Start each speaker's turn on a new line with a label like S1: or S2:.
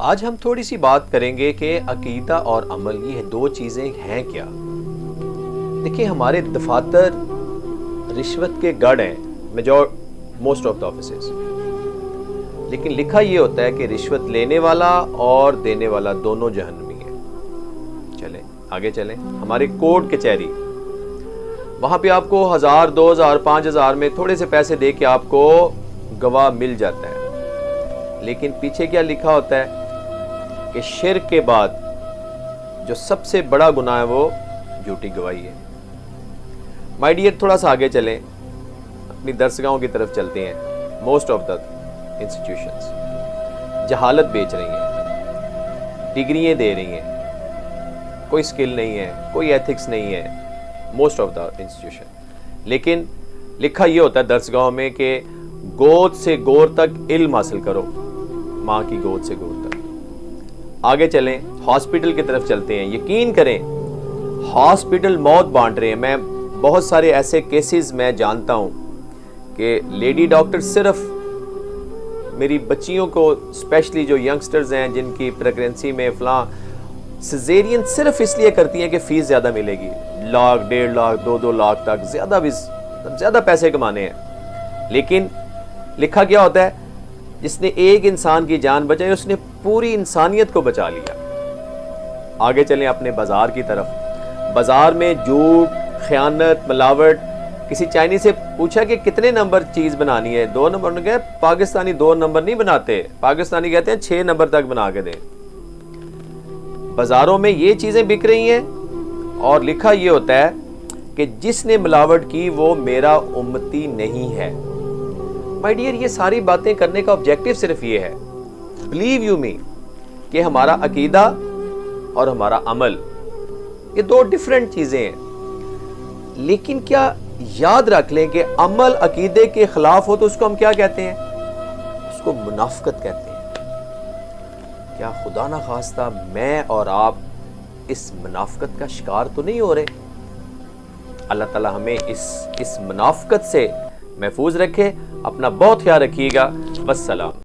S1: آج ہم تھوڑی سی بات کریں گے کہ عقیدہ اور عمل یہ دو چیزیں ہیں کیا۔ دیکھیں ہمارے دفاتر رشوت کے گڑھ ہیں، موسٹ آف دا آفیسز، لیکن لکھا یہ ہوتا ہے کہ رشوت لینے والا اور دینے والا دونوں جہنمی ہیں۔ چلیں آگے چلیں، ہمارے کورٹ کچہری، وہاں پہ آپ کو 1000 2000 5000 میں تھوڑے سے پیسے دے کے آپ کو گواہ مل جاتا ہے، لیکن پیچھے کیا لکھا ہوتا ہے کہ شرک کے بعد جو سب سے بڑا گناہ ہے وہ جھوٹی گواہی ہے۔ مائی ڈیئر، تھوڑا سا آگے چلیں، اپنی درسگاہوں کی طرف چلتے ہیں۔ موسٹ آف دا انسٹیٹیوشنز جہالت بیچ رہی ہیں، ڈگریاں دے رہی ہیں، کوئی سکل نہیں ہے، کوئی ایتھکس نہیں ہے، موسٹ آف دا انسٹیٹیوشن۔ لیکن لکھا یہ ہوتا ہے درسگاہوں میں کہ گود سے گور تک علم حاصل کرو، ماں کی گود سے گور تک۔ آگے چلیں، ہاسپٹل کی طرف چلتے ہیں۔ یقین کریں ہاسپٹل موت بانٹ رہے ہیں۔ میں بہت سارے ایسے کیسز میں جانتا ہوں کہ لیڈی ڈاکٹر صرف میری بچیوں کو، اسپیشلی جو ینگسٹرز ہیں جن کی پریگننسی میں فلاں سیزیرین، صرف اس لیے کرتی ہیں کہ فیس زیادہ ملے گی، 1 لاکھ 1.5 لاکھ 2 لاکھ تک، زیادہ پیسے کمانے ہیں۔ لیکن لکھا کیا ہوتا ہے، جس نے ایک انسان کی جان بچائی اس نے پوری انسانیت کو بچا لیا۔ آگے چلیں اپنے بازار کی طرف۔ بازار میں جھوٹ، خیانت، ملاوٹ۔ کسی چائنی سے پوچھا کہ کتنے نمبر چیز بنانی ہے، 2 نمبر، نے کہا پاکستانی 2 نمبر نہیں بناتے، پاکستانی کہتے ہیں 6 نمبر تک بنا کے دیں۔ بازاروں میں یہ چیزیں بک رہی ہیں اور لکھا یہ ہوتا ہے کہ جس نے ملاوٹ کی وہ میرا امتی نہیں ہے۔ مائی ڈیئر، یہ ساری باتیں کرنے کا آبجیکٹو صرف یہ ہے، بلیو یو می، کہ ہمارا عقیدہ اور ہمارا عمل یہ 2 ڈیفرنٹ چیزیں ہیں۔ لیکن کیا یاد رکھ لیں کہ عمل عقیدے کے خلاف ہو تو اس کو ہم کیا کہتے ہیں؟ اس کو منافقت کہتے ہیں۔ کیا خدا نہ خواستہ میں اور آپ اس منافقت کا شکار تو نہیں ہو رہے؟ اللہ تعالی ہمیں اس منافقت سے محفوظ رکھے۔ اپنا بہت خیال رکھیے گا۔ والسلام۔